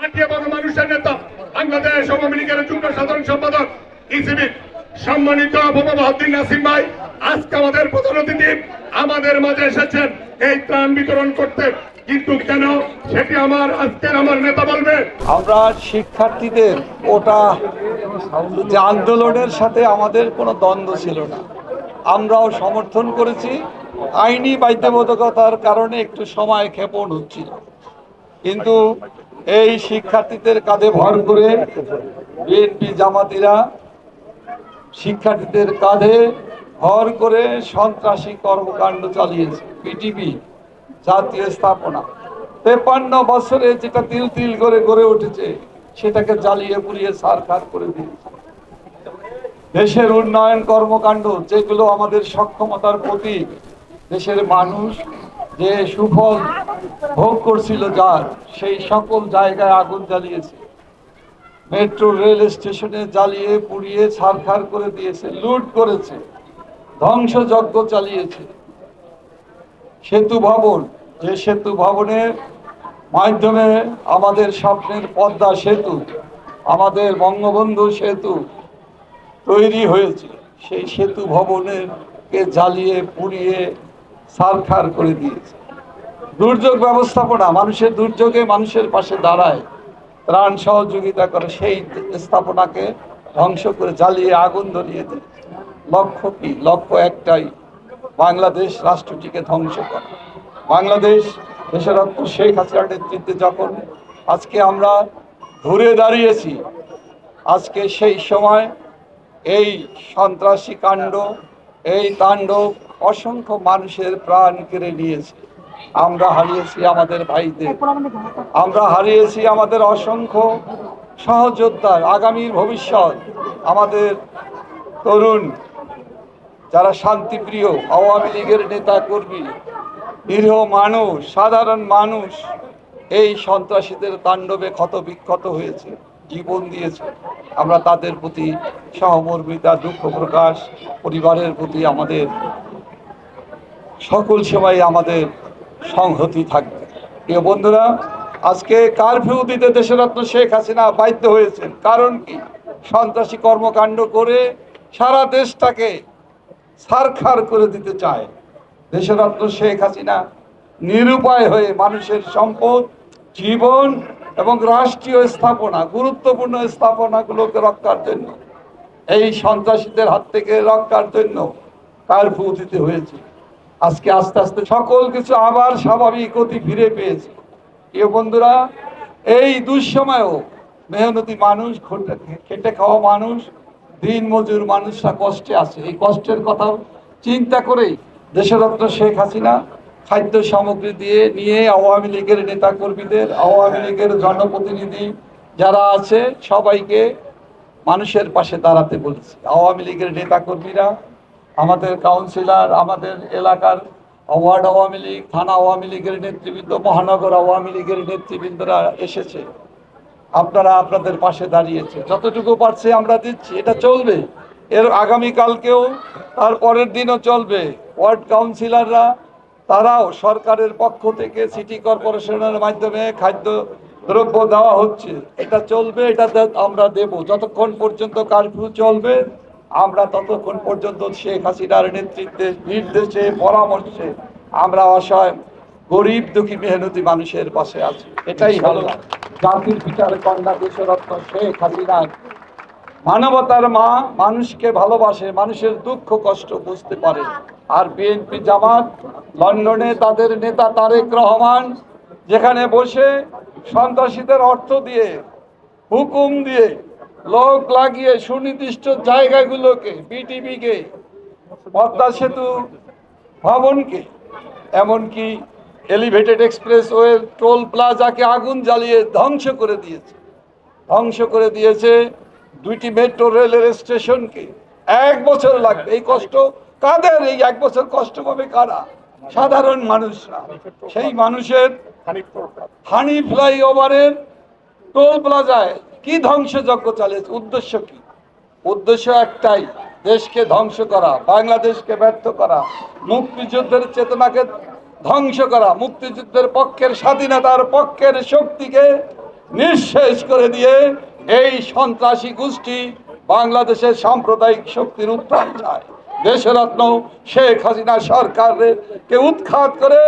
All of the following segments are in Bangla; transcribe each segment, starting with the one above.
মানুষের নেতা, বাংলাদেশ আওয়ামী লীগের যুগ্ম সাধারণ সম্পাদক ইসিবি সম্মানিত মোহাম্মদ নাসিম ভাই আজকে আমাদের প্রধান অতিথি আমাদের মাঝে এসেছেন এই ত্রাণ বিতরণ করতে, কিন্তু কেন সেটি আমার নেতা বলবে। আমরা শিক্ষার্থীদের ওটা যে আন্দোলনের সাথে আমাদের কোনো দ্বন্দ্ব ছিল না, আমরাও সমর্থন করেছি। আইনি বাধ্যবাধকতার কারণে একটু সময় ক্ষেপণ হচ্ছিল, কিন্তু এই শিক্ষার্থীদের কাঁধে ভর করে বিএনপি জামাতিরা শিক্ষার্থীদের কাঁধে ভর করে সন্ত্রাসী কর্মকাণ্ড চালিয়েছে। পিটিপি জাতীয় স্থাপনা 53 বছরে যেটা তিল তিল করে গড়ে উঠেছে সেটাকে জ্বালিয়ে পুড়িয়ে ছারখার করে দিয়েছে। দেশের উন্নয়ন কর্মকাণ্ড যেগুলো আমাদের সক্ষমতার প্রতীক, দেশের মানুষ যে সুফল ভোগ করছিল যার, সেই সকল জায়গায় আগুন জ্বালিয়েছে। মেট্রো রেল স্টেশনে জ্বালিয়ে পুড়িয়ে ছারখার করে দিয়েছে, লুট করেছে, ধ্বংসযজ্ঞ চালিয়েছে। সেতু ভবন, যে সেতু ভবনের মাধ্যমে আমাদের স্বপ্নের পদ্মা সেতু, আমাদের বঙ্গবন্ধু সেতু তৈরি হয়েছে, সেই সেতু ভবনেরকে জ্বালিয়ে পুড়িয়ে ছারখার করে দিয়েছে। দুর্যোগ ব্যবস্থাপনা, মানুষের দুর্যোগে মানুষের পাশে দাঁড়ায়, ত্রাণ সহযোগিতা করে, সেই স্থাপনাকে ধ্বংস করে জ্বালিয়ে আগুন ধরিয়ে দিয়েছে। লক্ষ্য কি? লক্ষ্য একটাই, বাংলাদেশ রাষ্ট্রটিকে ধ্বংস করা। বাংলাদেশ দেশরত্ন শেখ হাসিনার নেতৃত্বে যখন আজকে আমরা ঘুরে দাঁড়িয়েছি, আজকে সেই সময় এই সন্ত্রাসী কাণ্ড, এই তাণ্ডব অসংখ্য মানুষের প্রাণ কেড়ে নিয়েছে। আমরা হারিয়েছি আমাদের ভাইদের, আমরা হারিয়েছি আমাদের অসংখ্য সহযোদ্ধার আগামীর ভবিষ্যৎ, আমাদের তরুণ যারা শান্তিপ্রিয় আওয়ামী লীগের নেতা কর্মী, নিরীহ মানুষ, সাধারণ মানুষ এই সন্ত্রাসীদের তাণ্ডবে ক্ষতবিক্ষত হয়েছে, জীবন দিয়েছে। আমরা তাদের প্রতি সহমর্মিতা, দুঃখ প্রকাশ, পরিবারের প্রতি আমাদের সকল সময় আমাদের সংহতি থাকবে। প্রিয় বন্ধুরা, আজকে কারফিউ দিতে দেশরত্ন শেখ হাসিনা বাধ্য হয়েছেন। কারণ কি? সন্ত্রাসী কর্মকাণ্ড করে সারা দেশটাকে ছারখার করে দিতে চায় দেশরত্ন শেখ হাসিনা। নিরুপায় হয়ে মানুষের সম্পদ, জীবন এবং রাষ্ট্রীয় স্থাপনা, গুরুত্বপূর্ণ স্থাপনাগুলোকে রক্ষার জন্য, এই সন্ত্রাসীদের হাত থেকে রক্ষার জন্য কারফিউ দিতে হয়েছে। আজকে আস্তে আস্তে সকল কিছু আবার স্বাভাবিক গতি ফিরে পেয়েছে। প্রিয় বন্ধুরা, এই দুঃসময়েও মেহনতি মানুষ, খেটে খাওয়া মানুষ, দিন মজুর মানুষরা কষ্টে আছে। এই কষ্টের কথা চিন্তা করেই দেশরত্ন শেখ হাসিনা খাদ্য সামগ্রী নিয়ে আওয়ামী লীগের নেতা কর্মীদের, আওয়ামী লীগের জনপ্রতিনিধি যারা আছে সবাইকে মানুষের পাশে দাঁড়াতে বলেছে। আওয়ামী লীগের নেতা কর্মীরা, আমাদের কাউন্সিলর, আমাদের এলাকার ওয়ার্ড আওয়ামী লীগ, থানা আওয়ামী লীগের নেতৃবৃন্দ, মহানগর আওয়ামী লীগের নেতৃবৃন্দরা এসেছে। আপনারা আপনাদের পাশে দাঁড়িয়েছে, যতটুকু পারছে আমরা দিচ্ছি। এটা চলবে, এর আগামীকালকেও, তার পরের দিনও চলবে। ওয়ার্ড কাউন্সিলররা তারাও সরকারের পক্ষ থেকে সিটি কর্পোরেশনের মাধ্যমে খাদ্য দ্রব্য দেওয়া হচ্ছে। এটা চলবে, এটা আমরা দেব যতক্ষণ পর্যন্ত কারফিউ চলবে। আমরা ততক্ষণ পর্যন্ত শেখ হাসিনার নেতৃত্বে, নির্দেশে, পরামর্শে আমরা অসহায় গরিব দুঃখী মেহনতি মানুষের পাশে আছি। এটাই হলো জাতির পিতার কন্যা দেশরত্ন শেখ হাসিনার মানবতার মা। মানুষকে ভালোবাসে, মানুষের দুঃখ কষ্ট বুঝতে পারে। আর বিএনপি জামাত লন্ডনে তাদের নেতা তারেক রহমান যেখানে বসে সন্ত্রাসীদের অর্থ দিয়ে, হুকুম দিয়ে, লোক লাগিয়ে সুনির্দিষ্ট জায়গাগুলোকে, বিটিভিকে, পদ্মা সেতু ভবনকে, এমনকি এলিভেটেড এক্সপ্রেসওয়ে, টোল প্লাজাকে আগুন জ্বালিয়ে ধ্বংস করে দিয়েছে। ধ্বংস করে দিয়েছে 2টি মেট্রো রেলের স্টেশনকে। 1 বছর লাগবে। এই কষ্ট কাদের? এই 1 বছর কষ্ট পাবে কারা? সাধারণ মানুষরা। সেই মানুষের হানি ফ্লাইওভারের টোল প্লাজায় কি ধ্বংসযজ্ঞ চালিয়েছে? উদ্দেশ্য কি? উদ্দেশ্য একটাই, দেশকে ধ্বংস করা, বাংলাদেশকে ব্যর্থ করা, মুক্তিযুদ্ধের চেতনাকে ধ্বংস করা, মুক্তিযুদ্ধের পক্ষের, স্বাধীনতার পক্ষের শক্তিকে নিঃশেষ করে দিয়ে এই সন্ত্রাসী গোষ্ঠী বাংলাদেশের সাম্প্রদায়িক শক্তির উত্থান চায়। দেশরত্ন শেখ হাসিনা সরকারকে উৎখাত করে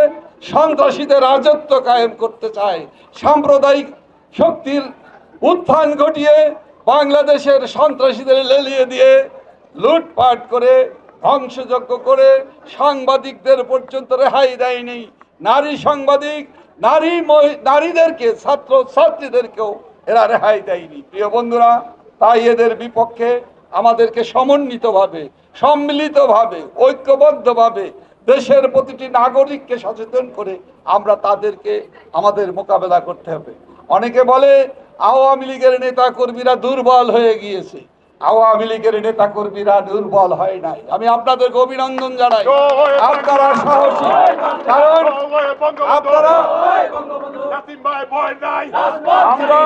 সন্ত্রাসীদের রাজত্ব কায়েম করতে চায়। সাম্প্রদায়িক শক্তির উত্থান ঘটিয়ে বাংলাদেশের সন্ত্রাসীদের লেলিয়ে দিয়ে লুটপাট করে ধ্বংসযজ্ঞ করে সাংবাদিকদের পর্যন্ত রেহাই দেয়নি। নারী সাংবাদিক নারীদেরকে ছাত্র ছাত্রীদেরকেও এরা রেহাই দেয়নি। প্রিয় বন্ধুরা, তাই এদের বিপক্ষে আমাদেরকে সমন্বিতভাবে সম্মিলিতভাবে ঐক্যবদ্ধভাবে দেশের প্রতিটি নাগরিককে সচেতন করে আমরা তাদেরকে আমাদের মোকাবেলা করতে হবে। অনেকে বলে আওয়ামী লীগের নেতা কর্মীরা দুর্বল হয়ে গিয়েছে। আওয়ামী লীগের নেতা কর্মীরা দুর্বল হয় নাই। আমি আপনাদেরকে অভিনন্দন জানাই, আপনারা সাহসী, কারণ আপনারা আমরা